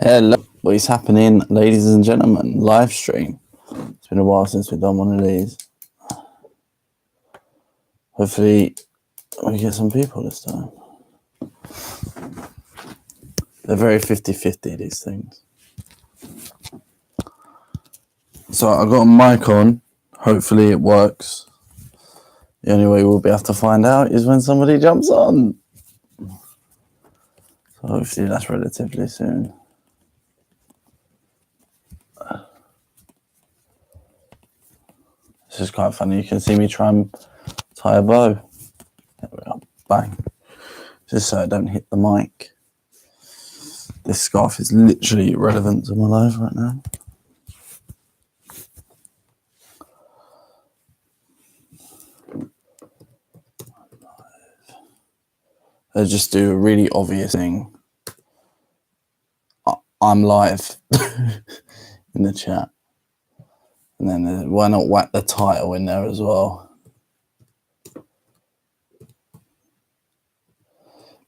Hello, what is happening, ladies and gentlemen? Live stream. It's been a while since we've done one of these. Hopefully, we get some people this time. They're very 50-50, these things. So I've got a mic on. Hopefully, it works. The only way we'll be able to find out is when somebody jumps on. So hopefully, that's relatively soon. This is quite funny. You can see me try and tie a bow. There we go. Bang. Just so I don't hit the mic. This scarf is literally irrelevant to my life right now. I just do a really obvious thing. I'm live in the chat. And then why not whack the title in there as well?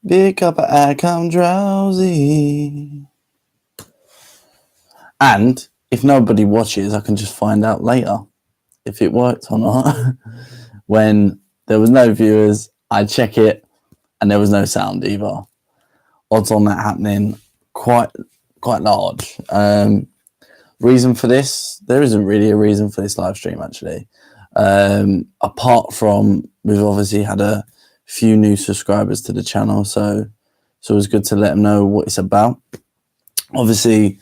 Pick up, I come drowsy. And if nobody watches, I can just find out later if it worked or not. When there was no viewers, I check it and there was no sound either. Odds on that happening quite large. Reason for this, there isn't really a reason for this live stream actually. Apart from we've obviously had a few new subscribers to the channel, so it was good to let them know what it's about. Obviously,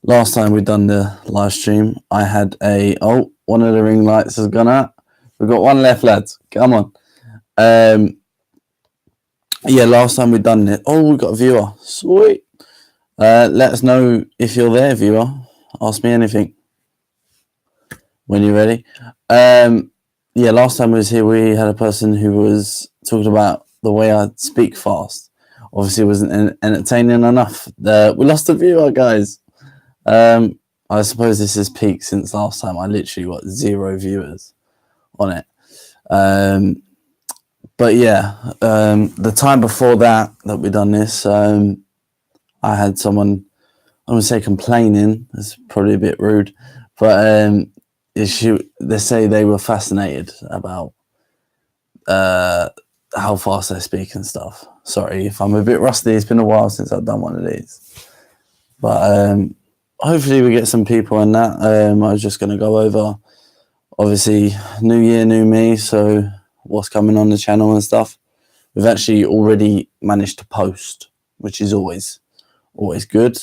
last time we've done the live stream, I had one of the ring lights has gone out. We've got one left, lads. Come on. Yeah, last time we've done it. Oh, we've got a viewer. Sweet. Let us know if you're there, viewer. Ask me anything when you're ready. Yeah, last time I was here, we had a person who was talking about the way I speak fast. Obviously, it wasn't entertaining enough. We lost a viewer, guys. I suppose this is peak since last time. I literally got 0 viewers on it. But yeah, the time before that we done this, I had someone, I wouldn't say complaining, that's probably a bit rude, but they say they were fascinated about how fast I speak and stuff. Sorry if I'm a bit rusty, it's been a while since I've done one of these. But hopefully we get some people in that. I was just going to go over, obviously, new year, new me, so what's coming on the channel and stuff. We've actually already managed to post, which is always good.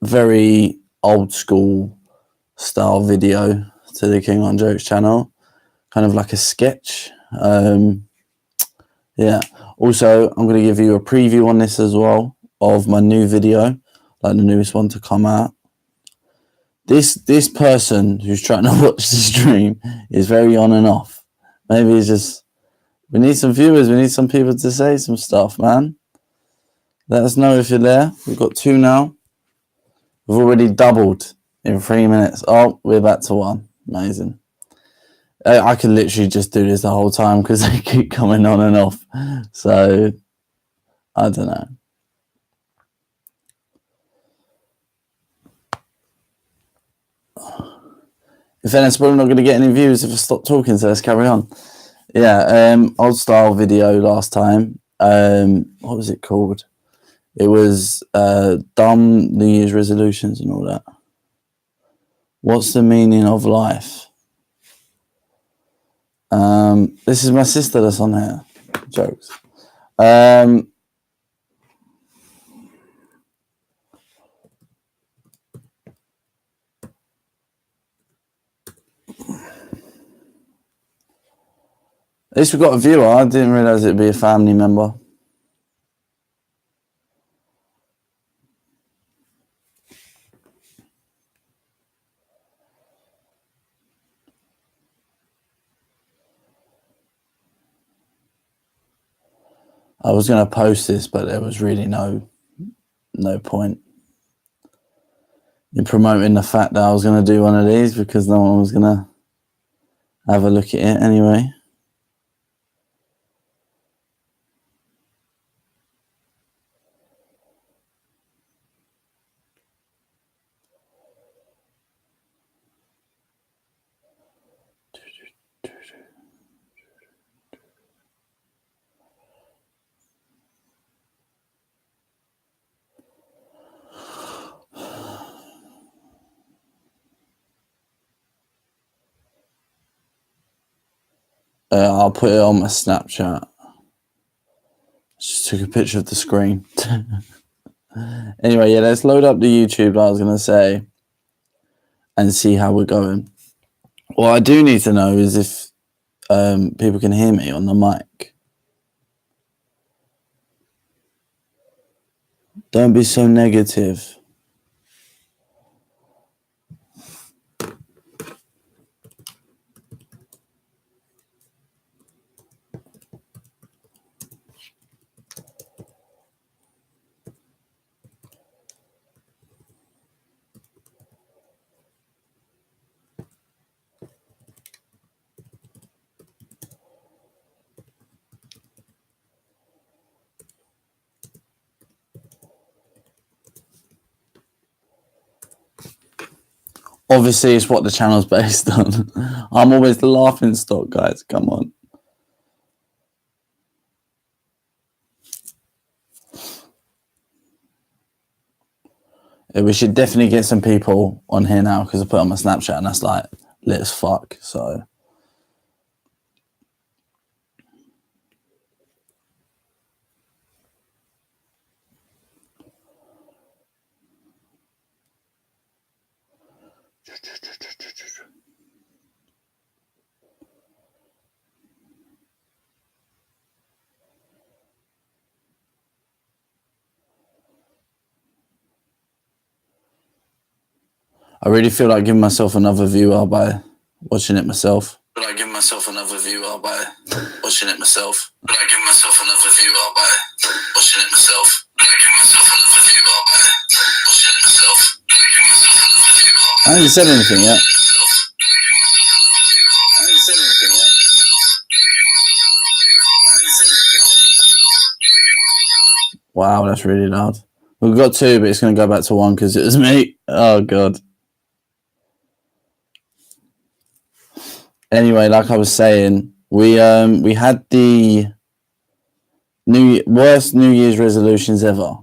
Very old school style video to the KINGonJOkes channel, kind of like a sketch. Yeah. Also, I'm going to give you a preview on this as well of my new video, like the newest one to come out. This person who's trying to watch the stream is very on and off. Maybe it's just, we need some viewers, we need some people to say some stuff, man. Let us know if you're there. We've got 2 now. We've already doubled in 3 minutes. Oh, we're back to 1. Amazing. I could literally just do this the whole time because they keep coming on and off. So, I don't know. In fairness, we're not going to get any views if I stop talking, so let's carry on. Yeah, old style video last time. What was it called? It was dumb New Year's resolutions and all that. What's the meaning of life? This is my sister that's on here. Jokes. At least we got a viewer. I didn't realise it'd be a family member. I was going to post this, but there was really no point in promoting the fact that I was going to do one of these because no one was going to have a look at it anyway. I'll put it on my Snapchat. Just took a picture of the screen. Anyway, yeah, let's load up the YouTube, I was going to say, and see how we're going. What I do need to know is if people can hear me on the mic. Don't be so negative. Obviously, it's what the channel's based on. I'm always the laughing stock, guys. Come on. Yeah, we should definitely get some people on here now because I put it on my Snapchat and that's like lit as fuck. So I really feel like giving myself another viewer by watching it myself. But I give myself another viewer by watching it myself. But I give myself another viewer by watching it myself. But I give myself another viewer by watching it myself. But I give myself another viewer. I haven't said anything yet. Wow, that's really loud. We've got two, but it's going to go back to one because it was me. Oh, God. Anyway, like I was saying, we had the worst New Year's resolutions ever.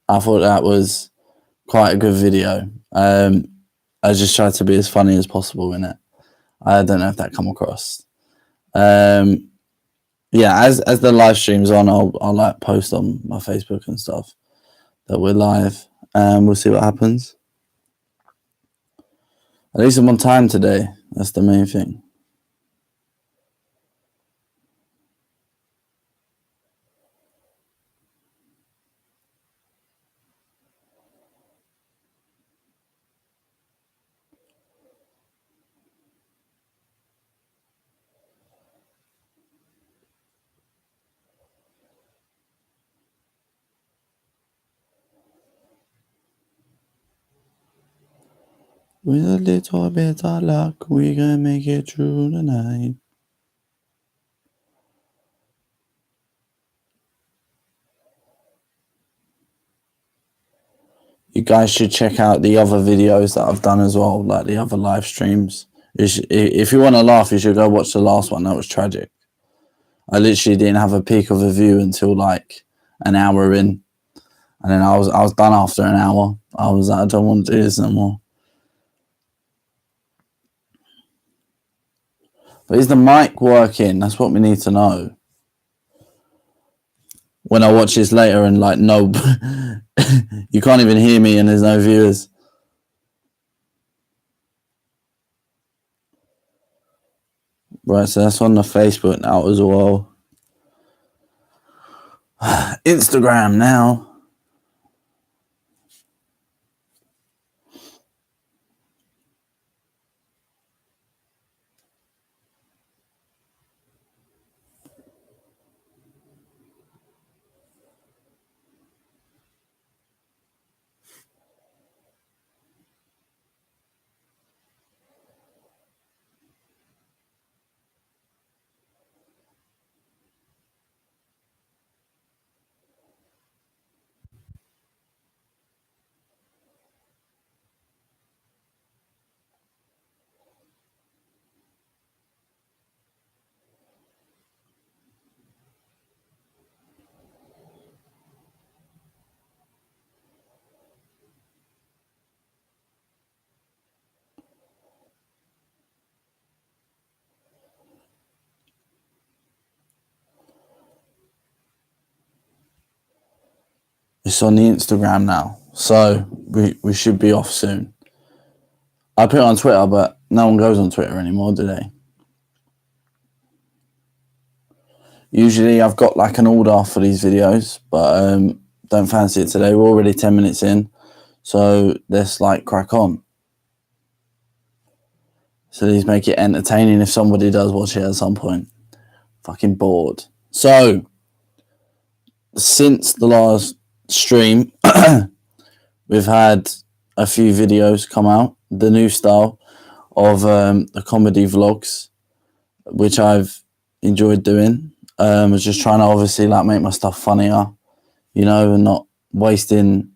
I thought that was quite a good video. I just tried to be as funny as possible in it. I don't know if that come across. Yeah, as the live stream's on, I'll like post on my Facebook and stuff that we're live, and we'll see what happens. At least I'm on time today. That's the main thing. With a little bit of luck, we can make it through the night. You guys should check out the other videos that I've done as well, like the other live streams. If you want to laugh, you should go watch the last one. That was tragic. I literally didn't have a peak of a view until like an hour in, and then I was done after an hour. I was like, I don't want to do this no more. But is the mic working? That's what we need to know. When I watch this later and like, no, you can't even hear me and there's no viewers. Right, so that's on the Facebook now as well. Instagram now. It's on the Instagram now, so we should be off soon. I put it on Twitter, but no one goes on Twitter anymore, do they? Usually I've got like an order for these videos, but don't fancy it today. We're already 10 minutes in, so let's like crack on. So these make it entertaining if somebody does watch it at some point. Fucking bored. So since the last stream, we've had a few videos come out. The new style of the comedy vlogs, which I've enjoyed doing. I was just trying to obviously like make my stuff funnier, you know, and not wasting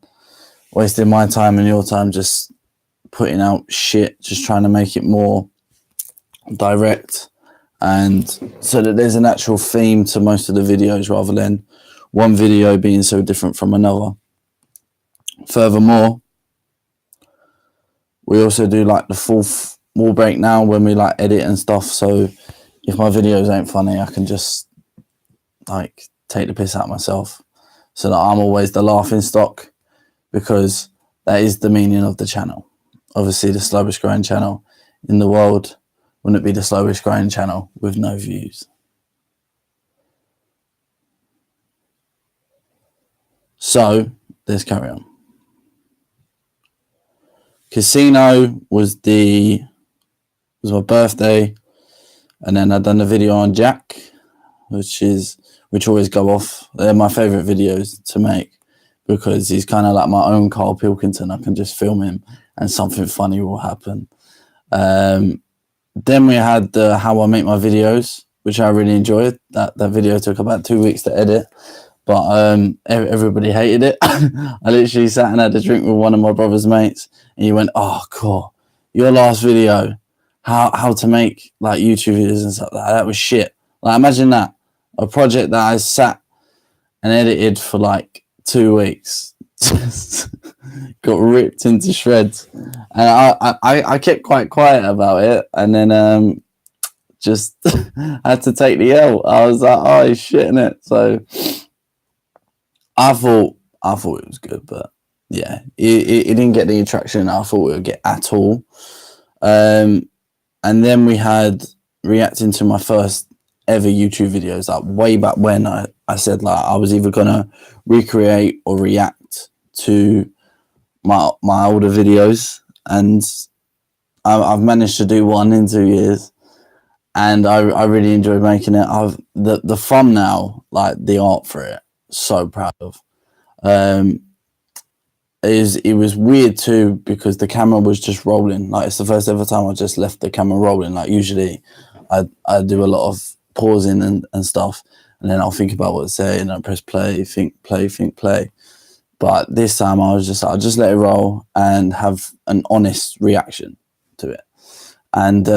my time and your time just putting out shit, just trying to make it more direct, and so that there's an actual theme to most of the videos rather than one video being so different from another. Furthermore, we also do like the fourth wall break now when we like edit and stuff, so if my videos ain't funny, I can just like take the piss out of myself so that I'm always the laughing stock, because that is the meaning of the channel. Obviously the slowest growing channel in the world wouldn't be the slowest growing channel with no views. So let's carry on. Casino was my birthday, and then I done a video on Jack, which always go off. They're my favourite videos to make because he's kind of like my own Carl Pilkington. I can just film him and something funny will happen. Then we had the How I Make My Videos, which I really enjoyed. That video took about 2 weeks to edit, but everybody hated it. I literally sat and had a drink with one of my brother's mates, and he went, "Oh, cool, your last video, how to make like YouTube videos and stuff like that was shit." Like, imagine that, a project that I sat and edited for like 2 weeks just got ripped into shreds, and I kept quite quiet about it, and then just had to take the L. I was like, oh shit, innit? So I thought it was good, but yeah, it didn't get the attraction I thought it would get at all. And then we had reacting to my first ever YouTube videos, like way back when I said like I was either gonna recreate or react to my older videos, and I've managed to do one in 2 years, and I really enjoyed making it. The thumbnail, like the art for it, so proud of. It was weird too because the camera was just rolling. Like, it's the first ever time I just left the camera rolling. Like, usually I do a lot of pausing and stuff, and then I'll think about what to say and I press play, think play. But this time I was just like, I'll just let it roll and have an honest reaction to it. And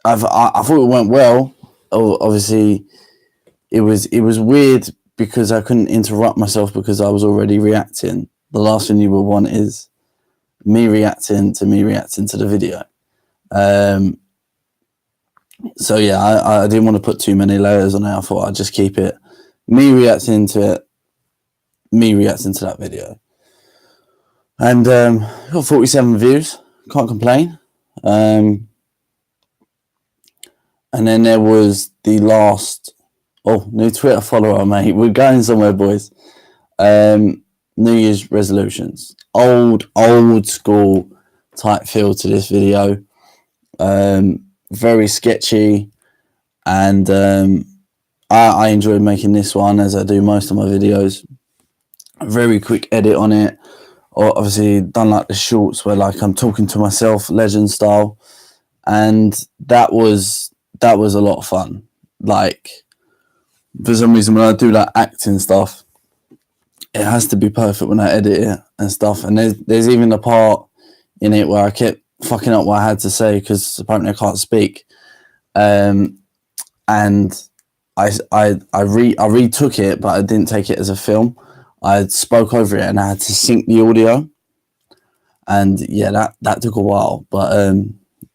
I thought it went well. Obviously it was weird because I couldn't interrupt myself because I was already reacting. The last thing you would want is me reacting to the video. So yeah, I didn't want to put too many layers on it. I thought I'd just keep it me reacting to it, me reacting to that video. And got 47 views, can't complain. And then there was the last, new Twitter follower, mate. We're going somewhere, boys. New Year's resolutions. Old school type feel to this video. Very sketchy, and I enjoyed making this one, as I do most of my videos. A very quick edit on it, or obviously done like the shorts where like I'm talking to myself, legend style, and that was a lot of fun. Like, for some reason when I do like acting stuff, it has to be perfect when I edit it and stuff, and there's even a part in it where I kept fucking up what I had to say because apparently I can't speak, and I retook it, but I didn't take it as a film. I spoke over it and I had to sync the audio, and yeah, that took a while, but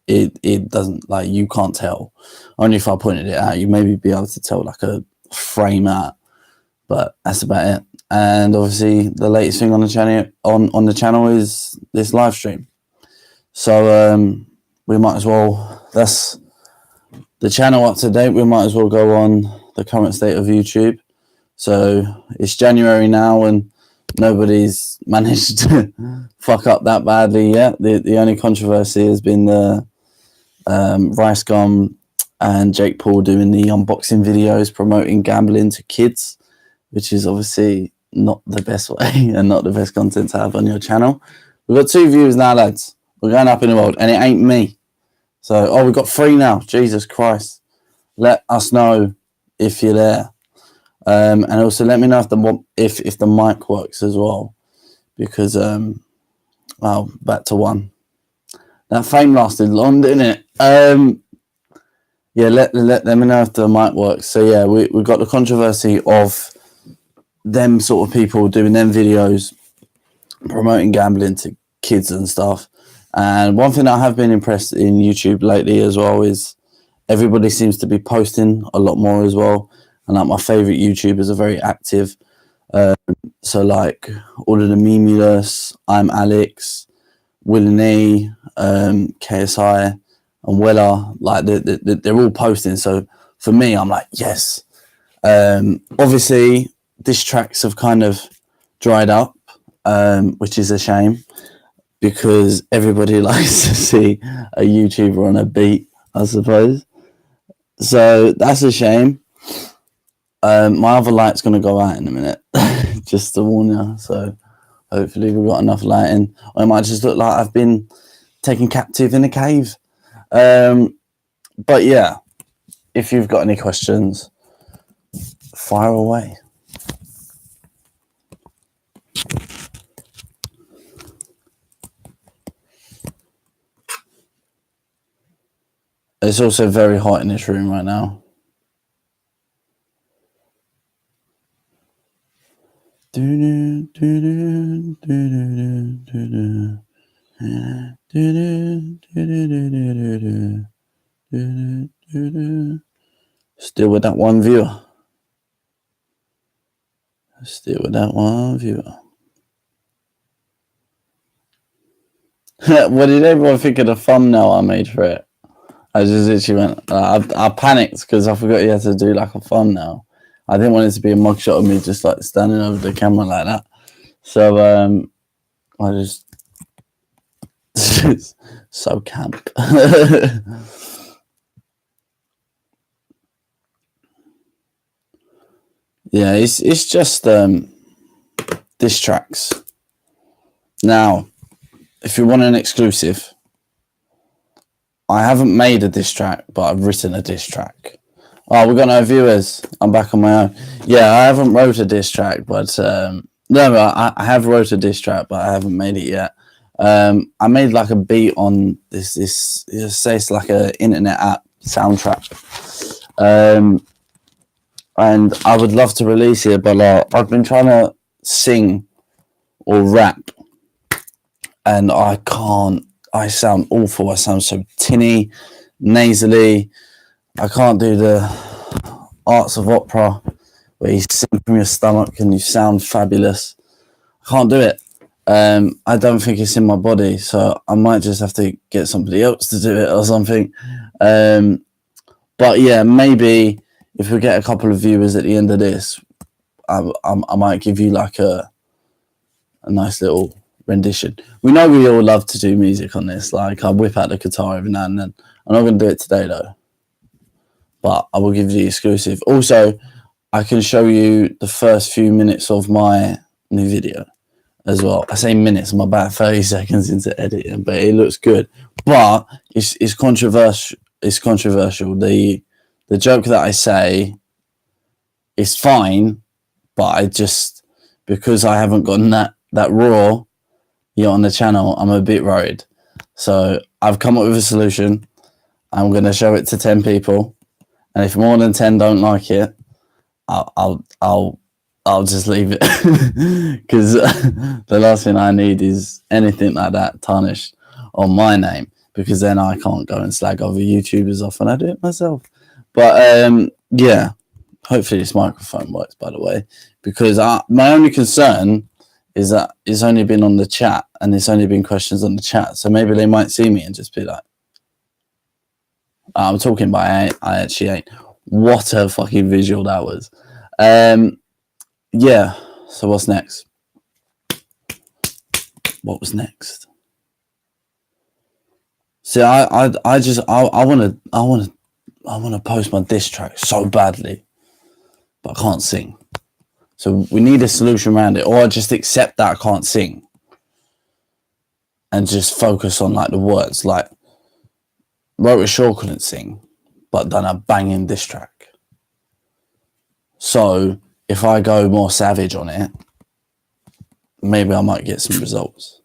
it doesn't, like, you can't tell. Only if I pointed it out, you maybe be able to tell like a frame out, but that's about it. and obviously the latest thing on the channel is this live stream. So we might as well, that's the channel up to date. We might as well go on the current state of YouTube. So it's January now and nobody's managed to fuck up that badly yet. The only controversy has been the Rice Gum and Jake Paul doing the unboxing videos promoting gambling to kids, which is obviously not the best way and not the best content to have on your channel. We've got 2 views now, lads. We're going up in the world, and it ain't me. So, we've got 3 now. Jesus Christ. Let us know if you're there. And also let me know if the mic works as well. Because, back to 1. That fame lasted long, didn't it? Yeah, let me know if the mic works. So, yeah, we've got the controversy of them sort of people doing them videos promoting gambling to kids and stuff. And one thing I have been impressed in YouTube lately as well is everybody seems to be posting a lot more as well. And like my favorite YouTubers are very active. So like all of the Memulous, I'm Alex, Will and E, KSI, and Weller, like they're all posting. So for me, I'm like, yes. Obviously, diss tracks have kind of dried up, which is a shame because everybody likes to see a YouTuber on a beat, I suppose. So that's a shame. My other light's going to go out in a minute, just to warn you. So hopefully we've got enough lighting. Or it might just look like I've been taken captive in a cave. But yeah, if you've got any questions, fire away. It's also very hot in this room right now. Still with that one viewer. Still with that one viewer. What did everyone think of the thumbnail I made for it? I just literally went, I panicked because I forgot you had to do like a thumbnail. I didn't want it to be a mugshot of me just like standing over the camera like that. So I just so camp. Yeah, it's just diss tracks. Now, if you want an exclusive, I haven't made a diss track, but I've written a diss track. Oh, we've got no viewers. I'm back on my own. Yeah, I haven't wrote a diss track, but no, I have wrote a diss track, but I haven't made it yet. I made like a beat on this it's like a internet app soundtrack. And I would love to release it, but I've been trying to sing or rap, and I can't. I sound awful. I sound so tinny, nasally. I can't do the arts of opera where you sing from your stomach and you sound fabulous. I can't do it. I don't think it's in my body, so I might just have to get somebody else to do it or something. But yeah, maybe if we get a couple of viewers at the end of this, I might give you like a nice little rendition. We know we all love to do music on this. Like I whip out the guitar every now and then. I'm not going to do it today though, but I will give you the exclusive. Also, I can show you the first few minutes of my new video as well. I say minutes, I'm about 30 seconds into editing, but it looks good. But it's controversial. It's controversial. The joke that I say is fine, but I just, because I haven't gotten that raw yet on the channel, I'm a bit worried. So I've come up with a solution. I'm going to show it to 10 people, and if more than 10 don't like it, I'll just leave it, because the last thing I need is anything like that tarnished on my name, because then I can't go and slag other YouTubers off, and I do it myself. But yeah, Hopefully this microphone works, by the way, because my only concern is that it's only been on the chat and it's only been questions on the chat. So maybe they might see me and just be like, I'm talking, but I actually ain't. What a fucking visual that was. Yeah. So what's next? What was next? See, I want to post my diss track so badly, but I can't sing. So we need a solution around it, or I just accept that I can't sing and just focus on like the words. Like Rota Shaw couldn't sing, but done a banging diss track. So if I go more savage on it, maybe I might get some results.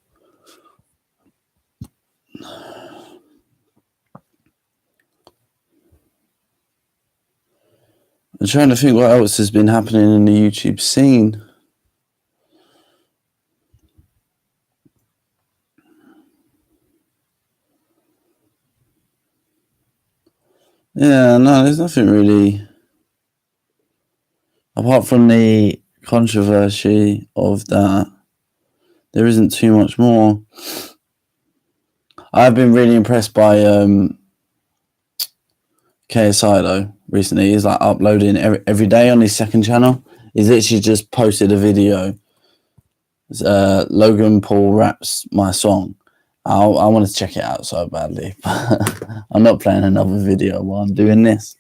I'm trying to think what else has been happening in the YouTube scene. Yeah, no, there's nothing really. Apart from the controversy of that, there isn't too much more. I've been really impressed by KSI though recently. He's like uploading every day on his second channel. He's literally just posted a video. Logan Paul raps my song. I want to check it out so badly. I'm not playing another video while I'm doing this.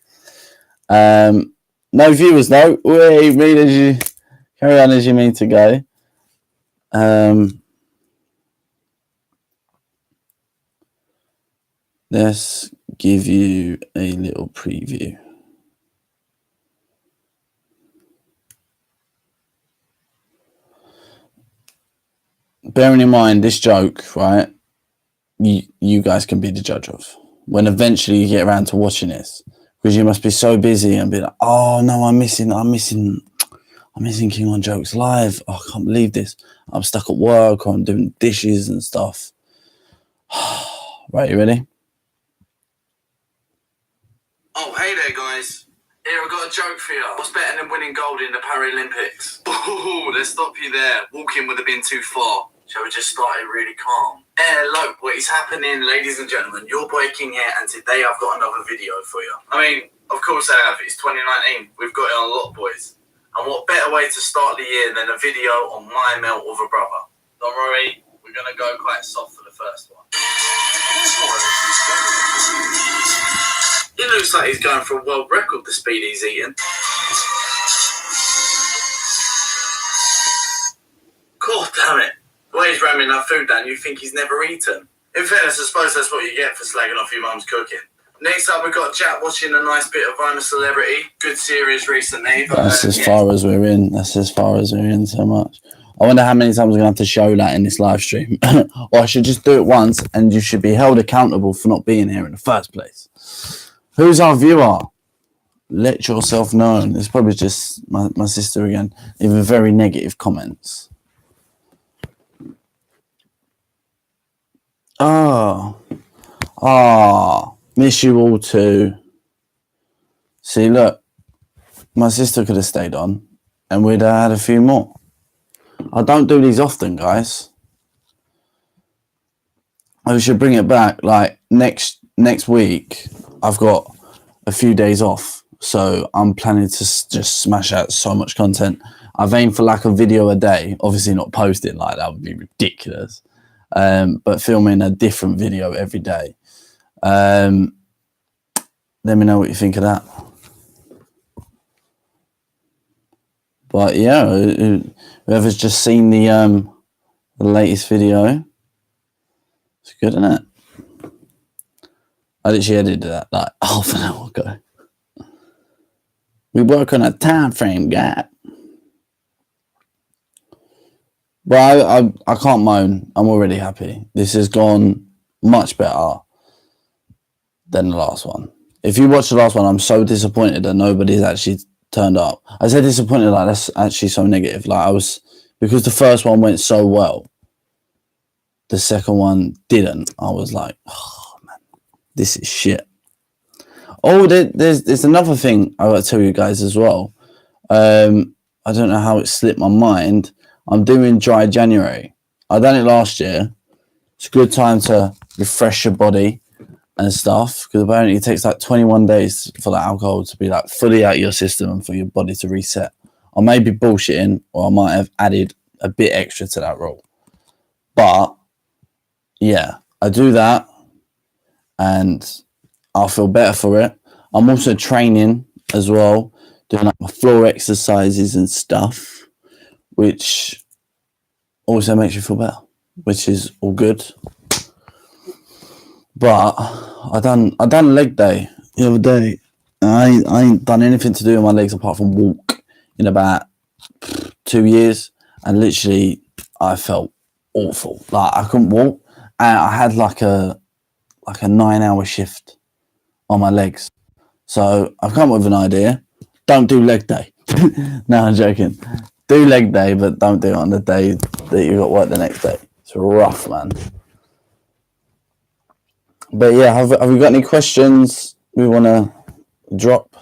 No viewers though. Wait, read as you carry on as you mean to go. Let's give you a little preview. Bearing in mind this joke, right? You guys can be the judge of when eventually you get around to watching this, because you must be so busy and be like, oh no, I'm missing KINGonJOkes live. Oh, I can't believe this. I'm stuck at work or I'm doing dishes and stuff. Right, you ready? Oh, hey there, guys. Here, I've got a joke for you. What's better than winning gold in the Paralympics? Oh, let's stop you there. Walking would have been too far. Shall we just start it really calm? Hello, what is happening, ladies and gentlemen? Your boy King here, and today I've got another video for you. I mean, of course I have. It's 2019. We've got it on a lot, boys. And what better way to start the year than a video on my melt with a brother? Don't worry, we're going to go quite soft for the first one. It looks like he's going for a world record, the speed he's eating. God damn it. The way he's ramming that food down, you think he's never eaten. In fairness, I suppose that's what you get for slagging off your mum's cooking. Next up, we've got Jack watching a nice bit of I'm a Celebrity. Good series recently. That's as far as we're in. That's as far as we're in so much. I wonder how many times I'm going to have to show that in this live stream. Or I should just do it once and you should be held accountable for not being here in the first place. Who's our viewer? Let yourself know. It's probably just my sister again. Even very negative comments. Miss you all too. See, look, my sister could have stayed on and we'd have had a few more. I don't do these often, guys. I should bring it back. Like next week, I've got a few days off, so I'm planning to just smash out so much content. I've aimed for like a video a day. Obviously, not posting like that would be ridiculous. But filming a different video every day. Let me know what you think of that. But yeah, whoever's just seen the latest video, it's good, isn't it? I literally edited that like half an hour ago. We work on a time frame gap. But I can't moan. I'm already happy. This has gone much better than the last one. If you watch the last one, I'm so disappointed that nobody's actually turned up. I said disappointed, like that's actually so negative. Like I was, because the first one went so well, the second one didn't. I was like, oh man, this is shit. Oh, there's another thing I got to tell you guys as well. I don't know how it slipped my mind. I'm doing dry January. I done it last year. It's a good time to refresh your body and stuff, because apparently it takes like 21 days for the alcohol to be like fully out of your system and for your body to reset. I may be bullshitting, or I might have added a bit extra to that rule. But yeah, I do that and I'll feel better for it. I'm also training as well, doing like my floor exercises and stuff, which also makes you feel better, which is all good. But I done leg day the other day. I ain't done anything to do with my legs apart from walk in about 2 years, and literally I felt awful. Like I couldn't walk, and I had like a 9-hour shift on my legs. So I've come up with an idea. Don't do leg day. No, I'm joking. Do leg day, but don't do it on the day that you got work the next day. It's rough, man. But yeah, have we got any questions we want to drop?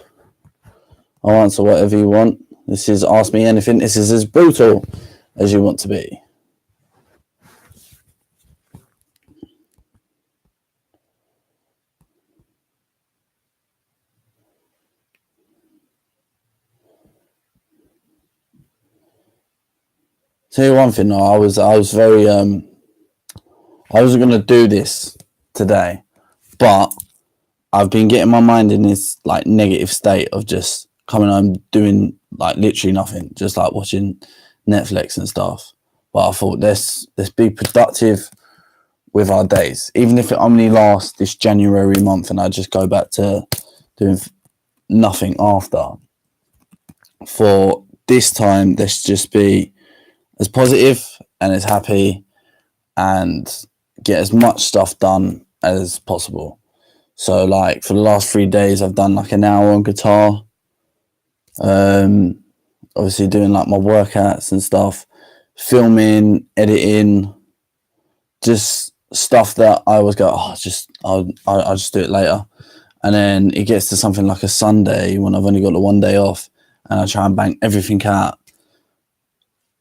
I'll answer whatever you want. This is Ask Me Anything. This is as brutal as you want to be. Tell you one thing, though, I was very I wasn't gonna do this today, but I've been getting my mind in this like negative state of just coming home doing like literally nothing, just like watching Netflix and stuff. But I thought let's be productive with our days, even if it only lasts this January month, and I just go back to doing nothing after. For this time, let's just be as positive and as happy and get as much stuff done as possible. So like for the last 3 days, I've done like an hour on guitar. Obviously doing like my workouts and stuff, filming, editing, just stuff that I always go, I'll just do it later. And then it gets to something like a Sunday when I've only got the 1 day off, and I try and bang everything out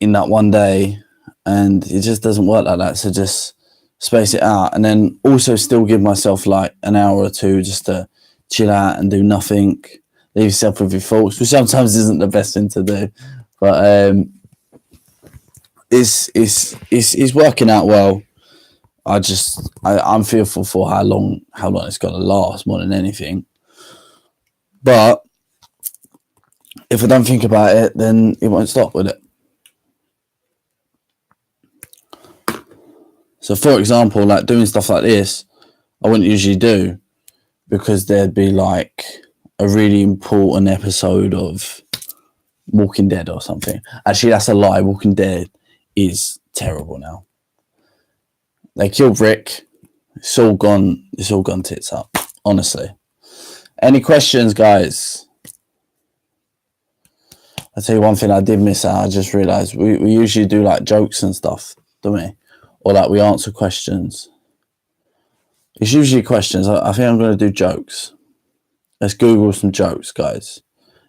in that 1 day, and it just doesn't work like that. So just space it out, and then also still give myself like an hour or two just to chill out and do nothing, leave yourself with your thoughts, which sometimes isn't the best thing to do, but it's working out well. I'm fearful for how long it's gonna last more than anything. But if I don't think about it, then it won't stop with it. So for example, like doing stuff like this, I wouldn't usually do, because there'd be like a really important episode of Walking Dead or something. Actually, that's a lie. Walking Dead is terrible now. They killed Rick. It's all gone tits up, honestly. Any questions, guys? I'll tell you one thing I did miss out. I just realised we usually do like jokes and stuff, don't we? Or like we answer questions. It's usually questions. I think I'm going to do jokes. Let's Google some jokes, guys.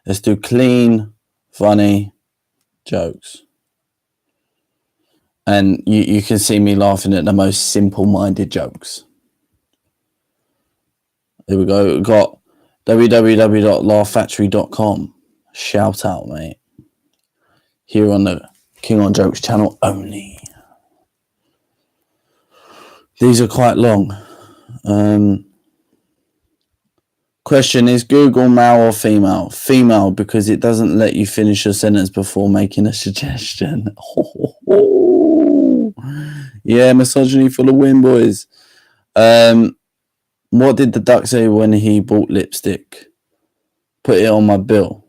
Let's do clean, funny jokes. And you can see me laughing at the most simple-minded jokes. Here we go. We've got www.laughfactory.com. Shout out, mate. Here on the KINGonJOkes channel only. These are quite long. Question, is Google male or female? Female, because it doesn't let you finish your sentence before making a suggestion. Yeah, misogyny for the win, boys. What did the duck say when he bought lipstick? Put it on my bill.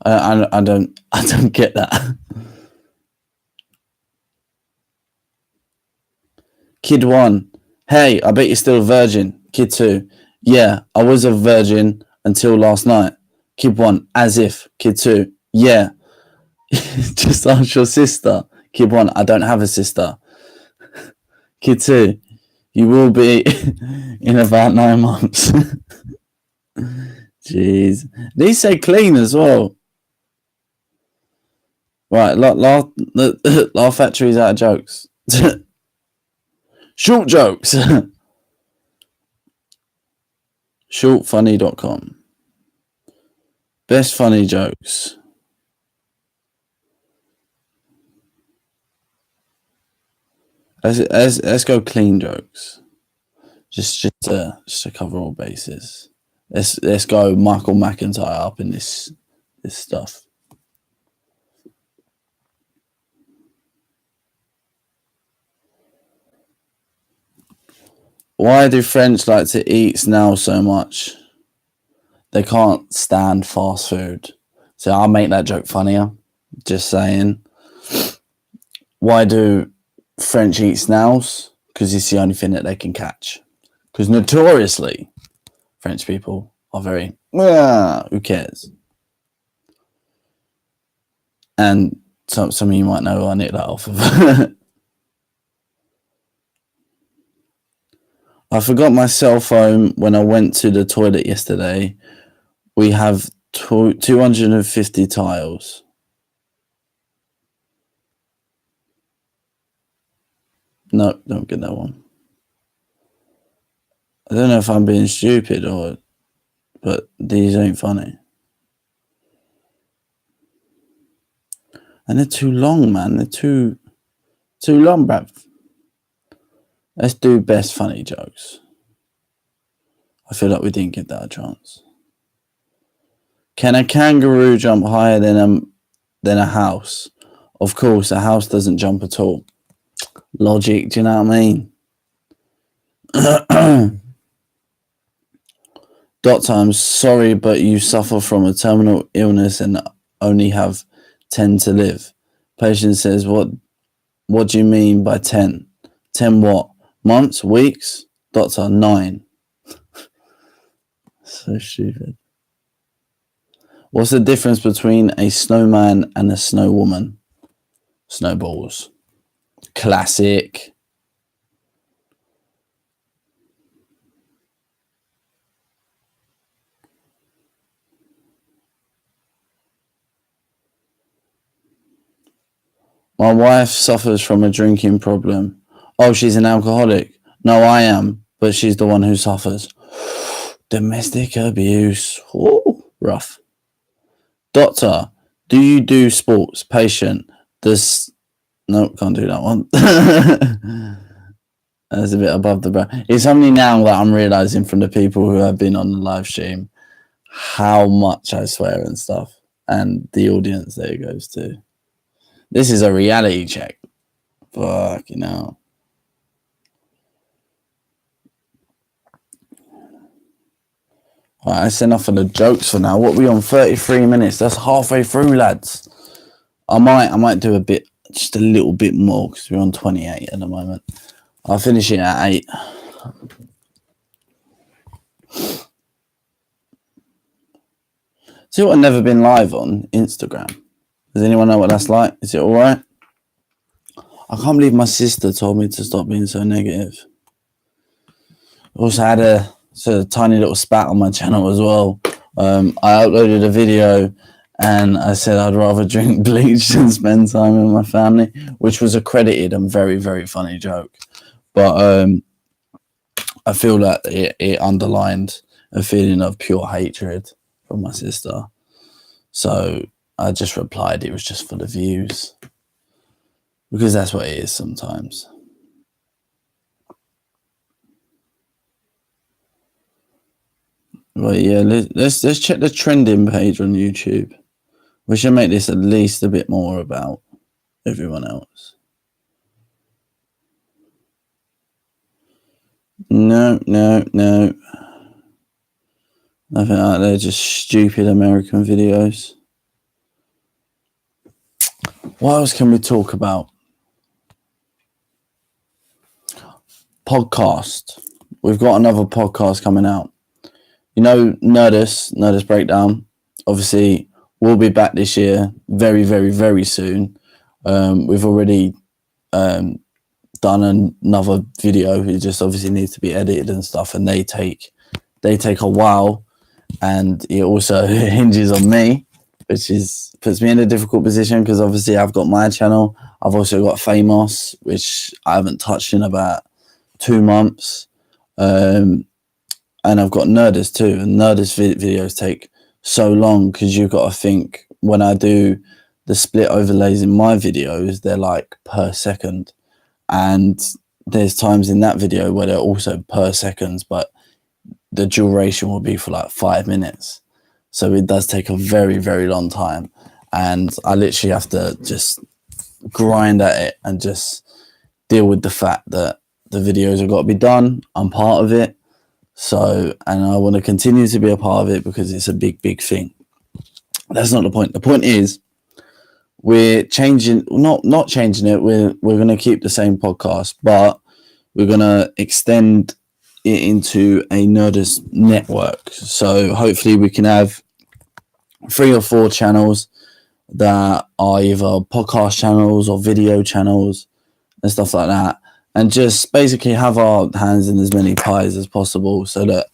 I don't get that. Kid 1, hey, I bet you're still a virgin. Kid 2, yeah, I was a virgin until last night. Kid 1, as if. Kid 2, yeah, just ask your sister. Kid 1, I don't have a sister. Kid 2, You will be in about 9 months. Jeez. These say clean as well. Right, Laugh Factory's out of jokes. Short jokes. Shortfunny.com. Best funny jokes. Let's go clean jokes. Just to cover all bases. Let's go Michael McIntyre up in this stuff. Why do French like to eat snails so much? They can't stand fast food. So I'll make that joke funnier. Just saying. Why do French eat snails? Because it's the only thing that they can catch. Because notoriously, French people are very, who cares? And some of you might know I nicked that off of. I forgot my cell phone when I went to the toilet yesterday. We have 250 tiles. No, don't get that one. I don't know if I'm being stupid but these ain't funny. And they're too long, man. They're too long, bruv. Let's do best funny jokes. I feel like we didn't give that a chance. Can a kangaroo jump higher than a house? Of course, a house doesn't jump at all. Logic, do you know what I mean? Doctor, I'm sorry, but you suffer from a terminal illness and only have 10 to live. Patient says, what do you mean by 10? 10 what? Months? Weeks? Doctor, 9. So stupid. What's the difference between a snowman and a snow woman? Snowballs. Classic. My wife suffers from a drinking problem. Oh, she's an alcoholic. No, I am, but she's the one who suffers. Domestic abuse. Ooh, rough. Doctor, do you do sports? Patient, no, can't do that one. That's a bit above the brow. It's only now that I'm realizing from the people who have been on the live stream how much I swear and stuff, and the audience there it goes to. This is a reality check. Fucking hell. Alright, that's enough of the jokes for now. What are we on? 33 minutes. That's halfway through, lads. I might do just a little bit more because we're on 28 at the moment. I'll finish it at 8. See what I've never been live on? Instagram. Does anyone know what that's like? Is it alright? I can't believe my sister told me to stop being so negative. Also had a tiny little spat on my channel as well. I uploaded a video and I said I'd rather drink bleach than spend time with my family, which was a credited and very, very funny joke. But I feel that it underlined a feeling of pure hatred from my sister. So I just replied it was just for the views. Because that's what it is sometimes. But yeah, let's check the trending page on YouTube. We should make this at least a bit more about everyone else. No. Nothing like that, just stupid American videos. What else can we talk about? Podcast. We've got another podcast coming out. You know, Nerdist Breakdown. Obviously, we'll be back this year very, very, very soon. We've already done another video. It just obviously needs to be edited and stuff, and they take a while, and it also hinges on me, which puts me in a difficult position because obviously I've got my channel. I've also got Famous, which I haven't touched in about 2 months, and I've got Nerdist too. And Nerdist videos take so long because you've got to think, when I do the split overlays in my videos, they're like per second, and there's times in that video where they're also per seconds, but the duration will be for like 5 minutes. So it does take a very, very long time, and I literally have to just grind at it and just deal with the fact that the videos have got to be done. I'm part of it, so, and I want to continue to be a part of it because it's a big, big thing. That's not the point. The point is, we're changing, not changing it. We're going to keep the same podcast, but we're going to extend it into a Nerdist network. So hopefully we can have 3 or 4 channels that are either podcast channels or video channels and stuff like that, and just basically have our hands in as many pies as possible so that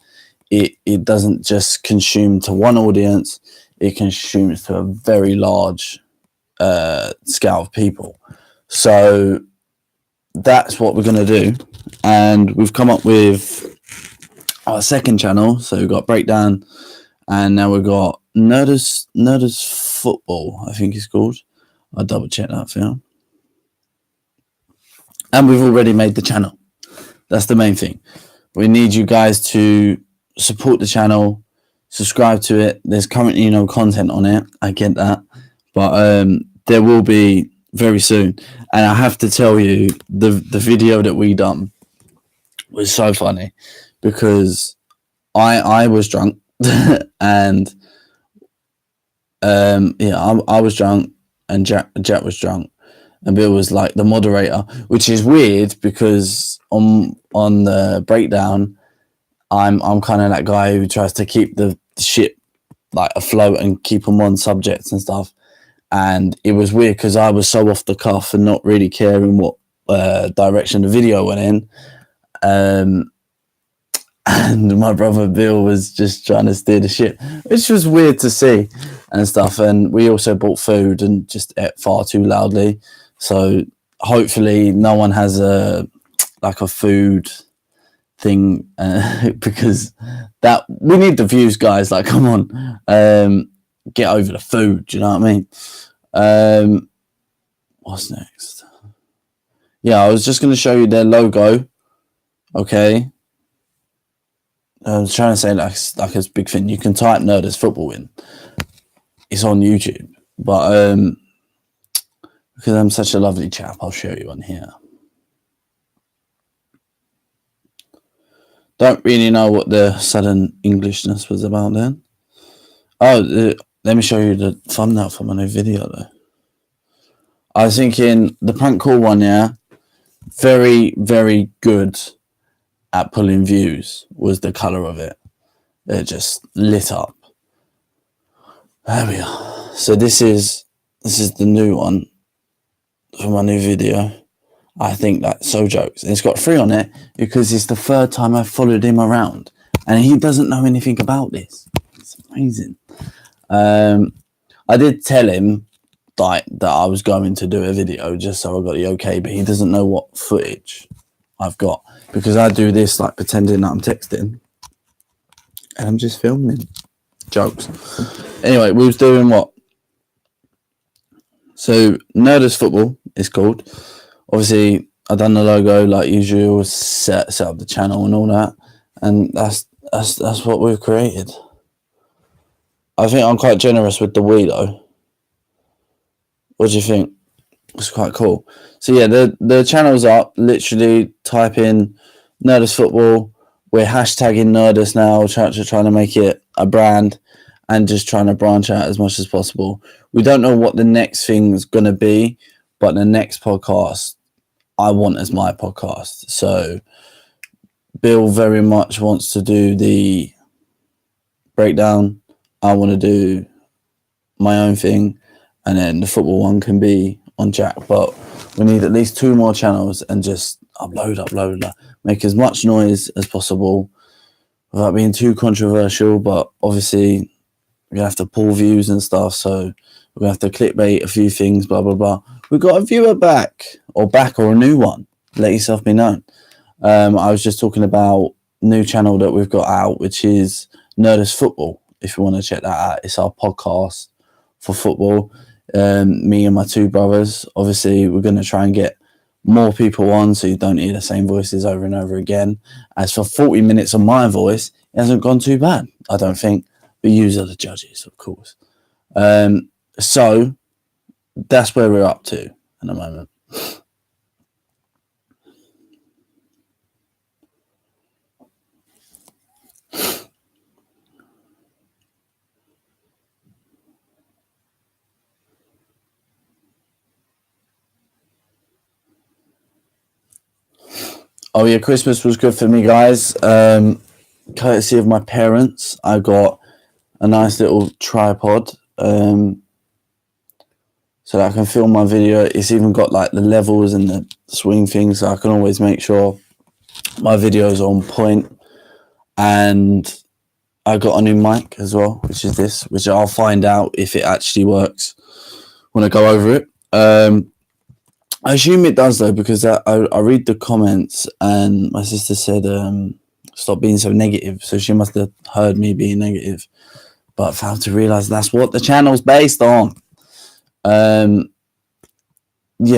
it doesn't just consume to one audience, it consumes to a very large scale of people. So that's what we're going to do, and we've come up with our second channel. So we've got Breakdown, and now we've got Nerdist Football, I think it's called. I'll double check that for you. And we've already made the channel. That's the main thing. We need you guys to support the channel, subscribe to it. There's currently no content on it, I get that, but there will be very soon. And I have to tell you, the video that we done was so funny because I was drunk and I was drunk and Jack was drunk, and Bill was like the moderator, which is weird because on the Breakdown, I'm kind of that guy who tries to keep the shit like afloat and keep them on subjects and stuff. And it was weird because I was so off the cuff and not really caring what direction the video went in. And my brother Bill was just trying to steer the ship, which was weird to see and stuff. And we also bought food and just ate far too loudly. So hopefully no one has a food thing because that we need the views, guys. Like, come on, get over the food. Do you know what I mean? What's next? Yeah, I was just going to show you their logo. Okay. I was trying to say like a big thing. You can type Nerdist Football in. It's on YouTube. But because I'm such a lovely chap, I'll show you on here. Don't really know what the sudden Englishness was about then. Oh, let me show you the thumbnail for my new video though. I was thinking the prank call one, yeah, very, very good at pulling views was the colour of it. It just lit up. There we are. So this is the new one for my new video. I think that's so jokes. And it's got 3 on it because it's the 3rd time I've followed him around and he doesn't know anything about this. It's amazing. I did tell him that I was going to do a video just so I got the okay, but he doesn't know what footage I've got because I do this like pretending that I'm texting and I'm just filming. Jokes. Anyway, we was doing what? So Nerdist Football is called. Obviously, I done the logo like usual, set up the channel and all that, and that's what we've created. I think I'm quite generous with the we though. What do you think? It's quite cool. So yeah, the channel's up. Literally type in Nerdist Football. We're hashtagging Nerdist now, trying to make it a brand and just trying to branch out as much as possible. We don't know what the next thing's going to be, but the next podcast I want as my podcast. So Bill very much wants to do the Breakdown. I want to do my own thing, and then the football one can be on Jack. But We need at least 2 more channels and just upload, make as much noise as possible without being too controversial. But obviously, we have to pull views and stuff, so we're going to have to clickbait a few things, blah, blah, blah. We've got a viewer back or a new one. Let yourself be known. I was just talking about new channel that we've got out, which is Nerdist Football. If you want to check that out, it's our podcast for football. Me and my 2 brothers. Obviously, we're going to try and get more people on so you don't hear the same voices over and over again. As for 40 minutes of my voice, it hasn't gone too bad, I don't think. But you are the judges, of course. So that's where we're up to in the moment. Oh yeah, Christmas was good for me, guys. Courtesy of my parents, I got a nice little tripod so that I can film my video. It's even got like the levels and the swing things, so I can always make sure my videos are on point. And I got a new mic as well, which is this, which I'll find out if it actually works when I go over it. I assume it does though, because I read the comments and my sister said stop being so negative, so she must have heard me being negative, but failed to realise that's what the channel's based on. Yeah,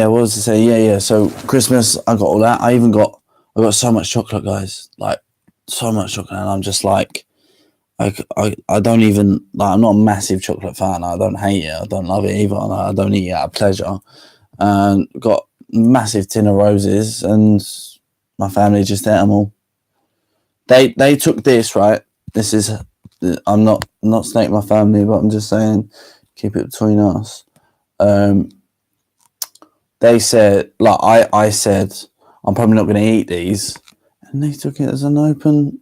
what was I saying? Yeah. So Christmas, I got all that. I got so much chocolate, guys, like so much chocolate, and I'm just like, I don't even like. I'm not a massive chocolate fan. I don't hate it. I don't love it either. I don't eat it out of pleasure. And got massive tin of roses, and my family just ate them all. They took this, right? This is, I'm not snaking my family, but I'm just saying, keep it between us. They said, like I said, I'm probably not going to eat these, and they took it as an open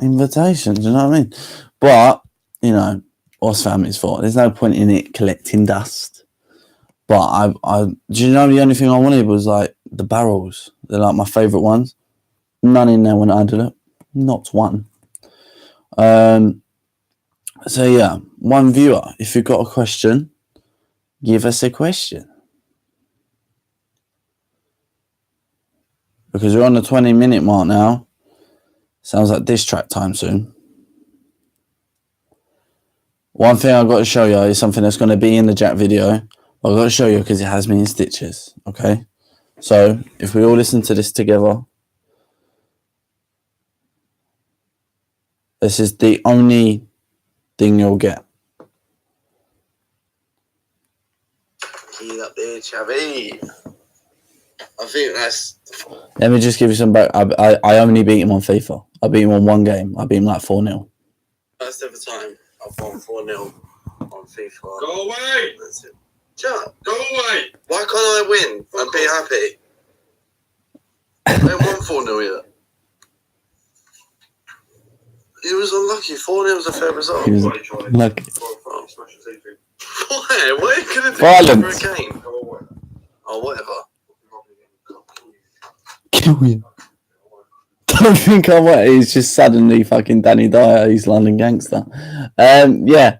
invitation. Do you know what I mean? But you know, what's family's fault? There's no point in it collecting dust. But do you know the only thing I wanted was like the barrels? They're like my favourite ones. None in there when I did it. Not one. So yeah, one viewer. If you've got a question, give us a question. Because we're on the 20-minute mark now. Sounds like diss track time soon. One thing I've got to show you is something that's going to be in the Jack video. I've got to show you because it has me in stitches, okay? So, if we all listen to this together, this is the only thing you'll get. Heat up there, Chavy. I think that's... Let me just give you some back. I only beat him on FIFA. I beat him on one game. I beat him like 4-0. First ever time I've won 4-0 on FIFA. Go away! That's it. Shut up. Go away! Why can't I win and be happy? I haven't won 4-0 yet. He was unlucky. 4-0 was a fair result. He was lucky. Why? What are you going to do Violence. for a game? Oh, whatever. Kill you. Don't think I want. He's just suddenly fucking Danny Dyer. He's London gangster. Yeah.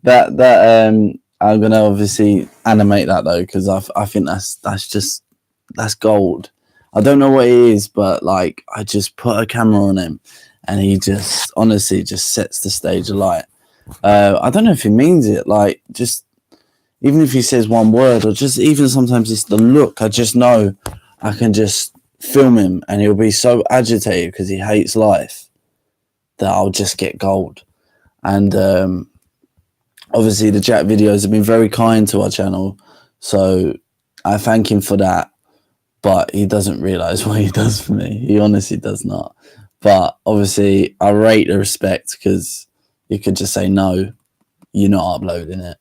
that I'm gonna obviously animate that though, because I think that's gold. I don't know what it is, but like I just put a camera on him, and he just honestly just sets the stage alight. I don't know if he means it. Like just even if he says one word, or just even sometimes it's the look. I just know I can just film him, and he'll be so agitated because he hates life that I'll just get gold. And obviously the Jack videos have been very kind to our channel, so I thank him for that. But he doesn't realise what he does for me. He honestly does not. But obviously I rate the respect, because you could just say no, you're not uploading it.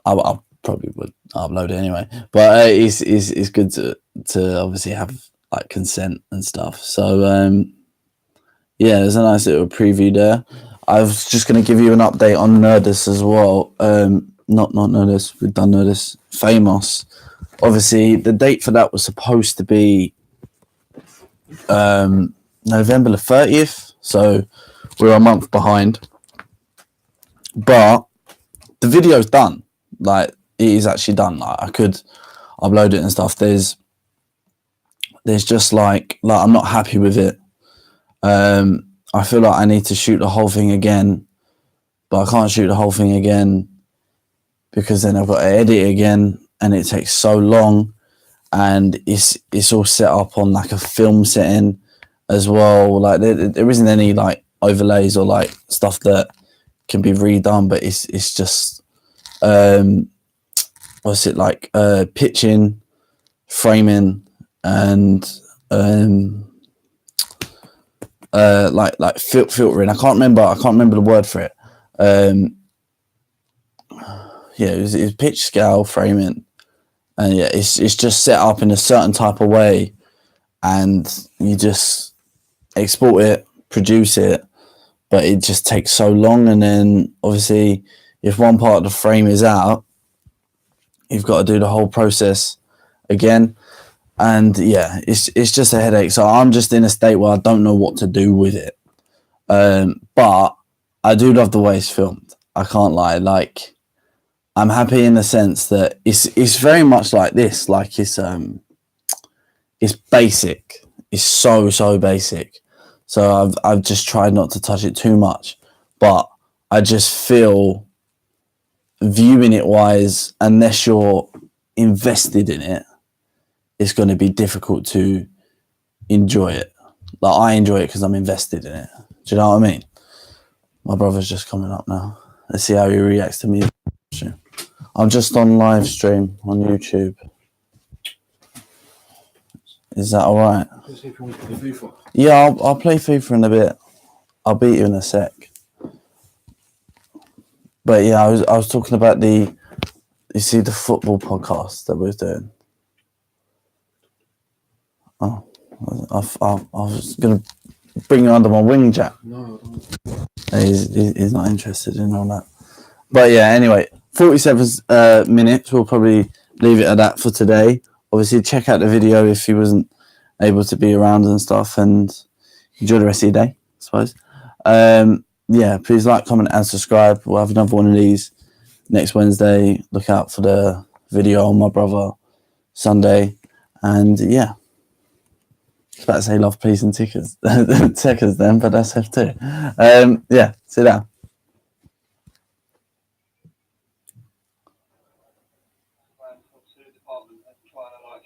I probably would upload it anyway. But it's good to obviously have like consent and stuff. So yeah, there's a nice little preview there. I was just going to give you an update on Nerdist as well. Not Nerdist, we've done Nerdist. Famous. obviously the date for that was supposed to be November the 30th, so we're a month behind. But the video's done. Like, it is actually done. Like, I could upload it and stuff. There's just like I'm not happy with it. I feel like I need to shoot the whole thing again, but I can't shoot the whole thing again because then I've got to edit it again, and it takes so long, and it's all set up on like a film setting as well. Like there isn't any like overlays or like stuff that can be redone, but it's just what's it like, pitching, framing, and like filtering. I can't remember the word for it. Yeah, it was pitch, scale, framing, and yeah, it's just set up in a certain type of way, and you just export it, produce it, but it just takes so long. And then obviously, if one part of the frame is out, you've got to do the whole process again. And yeah, it's just a headache. So I'm just in a state where I don't know what to do with it. But I do love the way it's filmed. I can't lie. Like, I'm happy in the sense that it's very much like this. Like, it's basic. It's so basic. So I've just tried not to touch it too much. But I just feel, viewing it wise, unless you're invested in it, it's going to be difficult to enjoy it. Like, I enjoy it because I'm invested in it. Do you know what I mean? My brother's just coming up now. Let's see how he reacts to me. I'm just on live stream on YouTube. Is that all right? Yeah, I'll play FIFA in a bit. I'll beat you in a sec. But yeah, I was talking about the football podcast that we're doing. Oh, I was gonna bring you under my wing, Jack. No, he's not interested in all that. But yeah, anyway, 47 minutes. We'll probably leave it at that for today. Obviously, check out the video if he wasn't able to be around and stuff, and enjoy the rest of your day, I suppose. Yeah, please like, comment, and subscribe. We'll have another one of these next Wednesday. Look out for the video on my brother Sunday. And yeah, I was about to say love, peace, and tickers. Tickers then, but that's F2. Yeah, sit down.